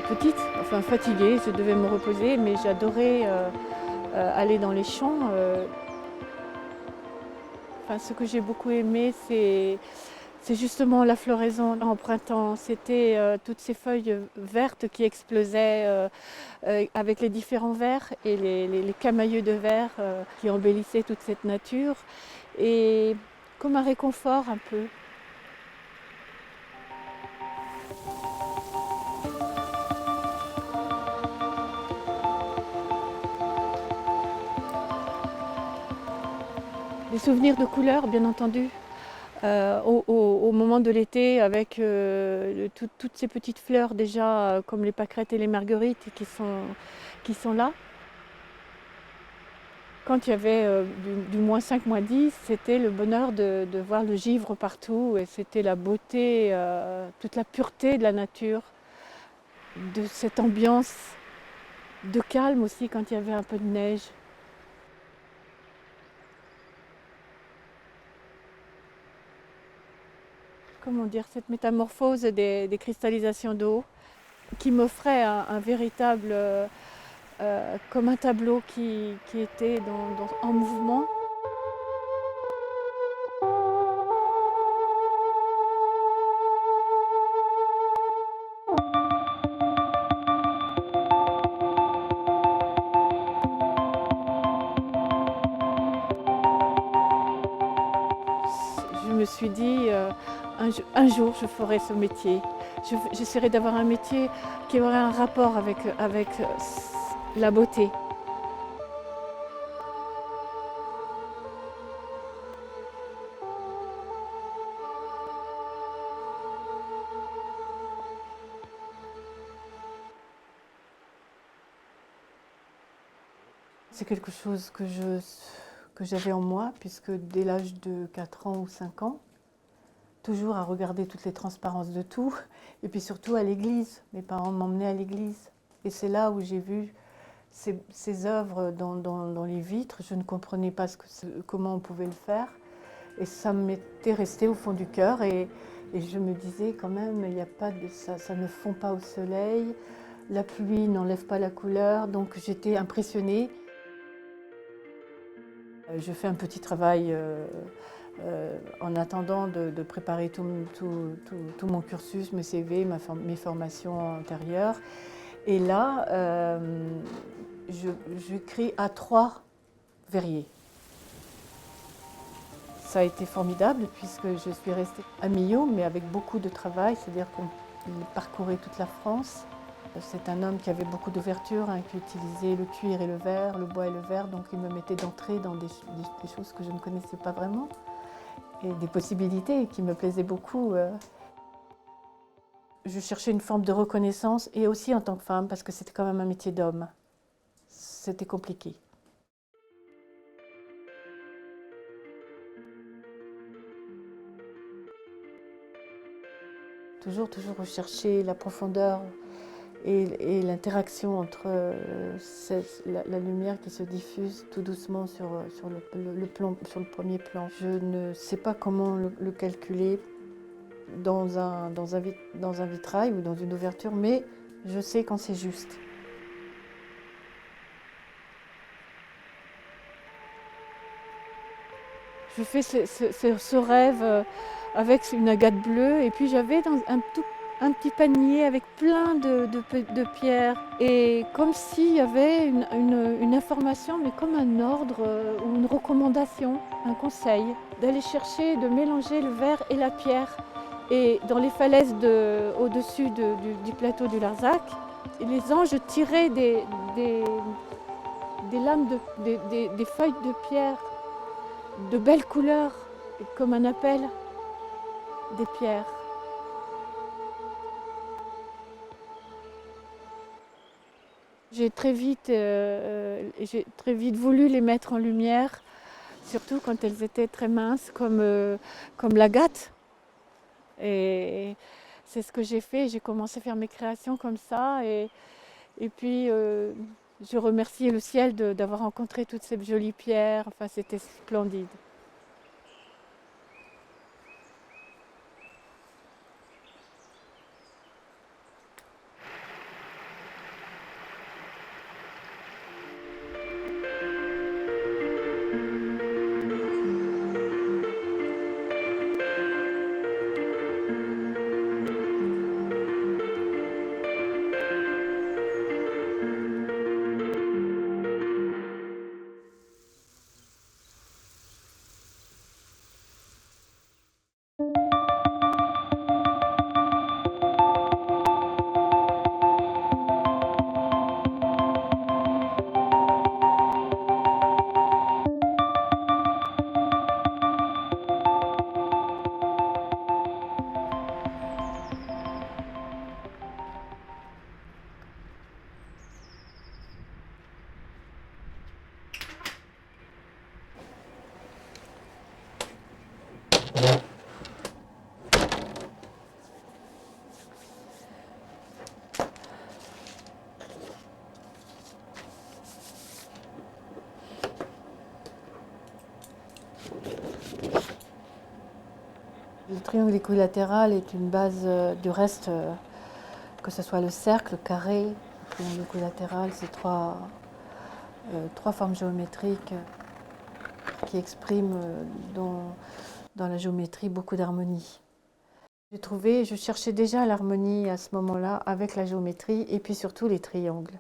Petite, enfin fatiguée, je devais me reposer, mais j'adorais aller dans les champs. Enfin, ce que j'ai beaucoup aimé, c'est justement la floraison en printemps. C'était toutes ces feuilles vertes qui explosaient avec les différents vers et les camailleux de verre qui embellissaient toute cette nature. Et comme un réconfort un peu. Des souvenirs de couleurs, bien entendu. Au moment de l'été, avec toutes ces petites fleurs déjà, comme les pâquerettes et les marguerites qui sont là. Quand il y avait du -5, -10, c'était le bonheur de voir le givre partout. Et c'était la beauté, toute la pureté de la nature, de cette ambiance de calme aussi quand il y avait un peu de neige. Comment dire, cette métamorphose des cristallisations d'eau qui m'offrait un véritable, comme un tableau qui était en mouvement. Je me suis dit, un jour je ferai ce métier. J'essaierai d'avoir un métier qui aurait un rapport avec la beauté. C'est quelque chose que j'avais en moi, puisque dès l'âge de 4 ans ou 5 ans, toujours à regarder toutes les transparences de tout, et puis surtout à l'église. Mes parents m'emmenaient à l'église. Et c'est là où j'ai vu ces œuvres dans les vitres. Je ne comprenais pas comment on pouvait le faire. Et ça m'était resté au fond du cœur. Et je me disais quand même, il n'y a pas de ça ne fond pas au soleil. La pluie n'enlève pas la couleur. Donc j'étais impressionnée. Je fais un petit travail en attendant de préparer tout mon cursus, mes CV, mes formations antérieures. Et là, j'écris à 3 verriers. Ça a été formidable puisque je suis restée à Millau, mais avec beaucoup de travail, c'est-à-dire qu'on parcourait toute la France. C'est un homme qui avait beaucoup d'ouverture, hein, qui utilisait le cuir et le verre, le bois et le verre, donc il me mettait d'entrer dans des choses que je ne connaissais pas vraiment, et des possibilités qui me plaisaient beaucoup. Je cherchais une forme de reconnaissance, et aussi en tant que femme, parce que c'était quand même un métier d'homme. C'était compliqué. Toujours rechercher la profondeur et l'interaction entre la lumière qui se diffuse tout doucement sur le premier plan. Je ne sais pas comment le calculer dans un vitrail ou dans une ouverture, mais je sais quand c'est juste. Je fais ce rêve avec une agate bleue, et puis j'avais un petit panier avec plein de pierres, et comme s'il y avait une information, mais comme un ordre ou une recommandation, un conseil, d'aller chercher, de mélanger le verre et la pierre. Et dans les falaises au-dessus du plateau du Larzac, les anges tiraient des lames, des feuilles de pierre de belles couleurs, comme un appel des pierres. J'ai très vite voulu les mettre en lumière, surtout quand elles étaient très minces, comme l'agate. Et c'est ce que j'ai fait. J'ai commencé à faire mes créations comme ça. Et puis, je remercie le ciel d'avoir rencontré toutes ces jolies pierres. Enfin, c'était splendide. Le triangle équilatéral est une base du reste, que ce soit le cercle, le carré, le triangle équilatéral, c'est trois formes géométriques qui expriment dans la géométrie beaucoup d'harmonie. Je cherchais déjà l'harmonie à ce moment-là avec la géométrie et puis surtout les triangles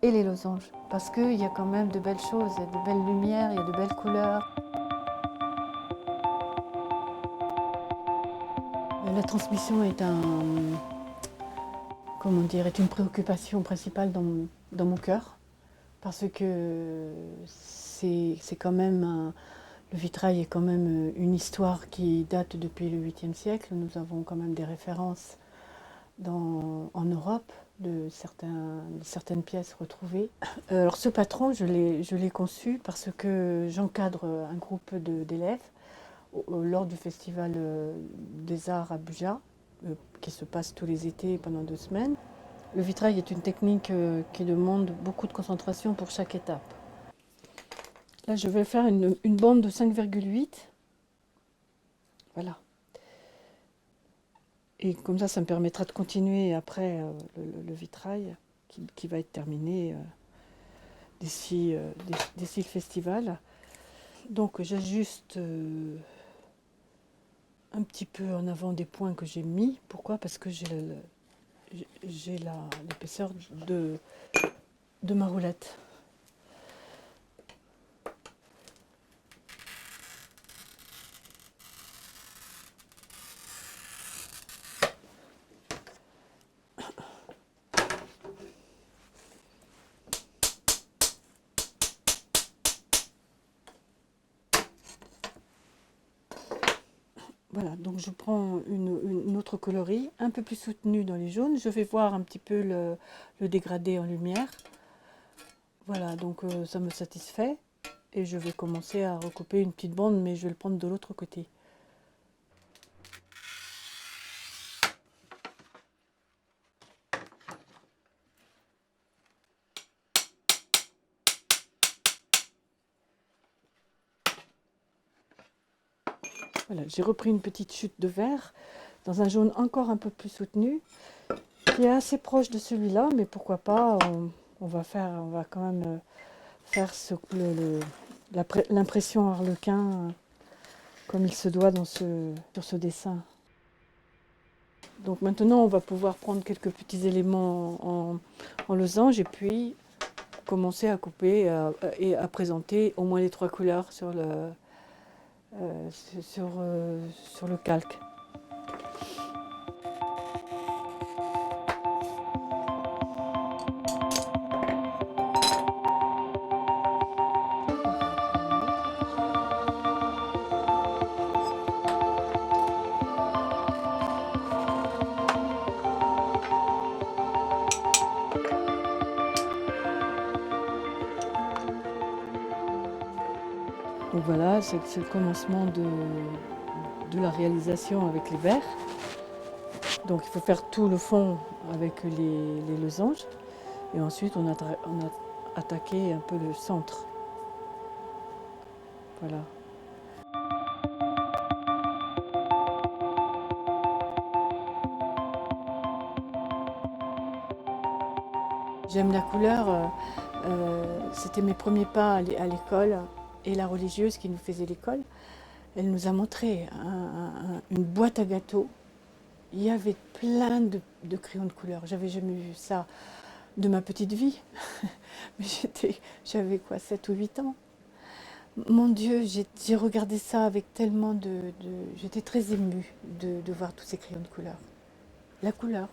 et les losanges. Parce qu'il y a quand même de belles choses, il y a de belles lumières, il y a de belles couleurs. La transmission est est une préoccupation principale dans mon cœur, parce que c'est quand même le vitrail est quand même une histoire qui date depuis le 8e siècle. Nous avons quand même des références en Europe de certaines pièces retrouvées. Alors ce patron, je l'ai conçu parce que j'encadre un groupe d'élèves lors du festival des arts à Buja, qui se passe tous les étés pendant 2 semaines. Le vitrail est une technique qui demande beaucoup de concentration pour chaque étape. Là, je vais faire une bande de 5,8. Voilà. Et comme ça me permettra de continuer après le vitrail qui va être terminé d'ici le festival. Donc j'ajuste un petit peu en avant des points que j'ai mis. Pourquoi? Parce que j'ai l'épaisseur de ma roulette. Voilà, donc je prends une autre coloris, un peu plus soutenue dans les jaunes. Je vais voir un petit peu le dégradé en lumière. Voilà, donc ça me satisfait. Et je vais commencer à recouper une petite bande, mais je vais le prendre de l'autre côté. Voilà, j'ai repris une petite chute de vert dans un jaune encore un peu plus soutenu, qui est assez proche de celui-là, mais pourquoi pas, on va quand même faire l'impression harlequin comme il se doit sur ce dessin. Donc maintenant, on va pouvoir prendre quelques petits éléments en losange et puis commencer à couper et à présenter au moins les 3 couleurs sur le calque. là, c'est le commencement de la réalisation avec les verres. Donc il faut faire tout le fond avec les losanges. Et ensuite, on a attaqué un peu le centre. Voilà. J'aime la couleur. C'était mes premiers pas à l'école. Et la religieuse qui nous faisait l'école, elle nous a montré une boîte à gâteaux. Il y avait plein de crayons de couleur. J'avais jamais vu ça de ma petite vie. Mais j'avais quoi, 7 ou 8 ans. Mon Dieu, j'ai regardé ça avec tellement j'étais très émue de voir tous ces crayons de couleur. La couleur.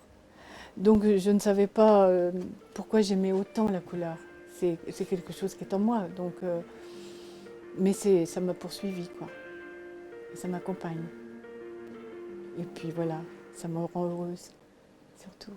Donc je ne savais pas pourquoi j'aimais autant la couleur. C'est quelque chose qui est en moi. Donc, mais ça m'a poursuivi, quoi. Et ça m'accompagne. Et puis voilà, ça me rend heureuse, surtout.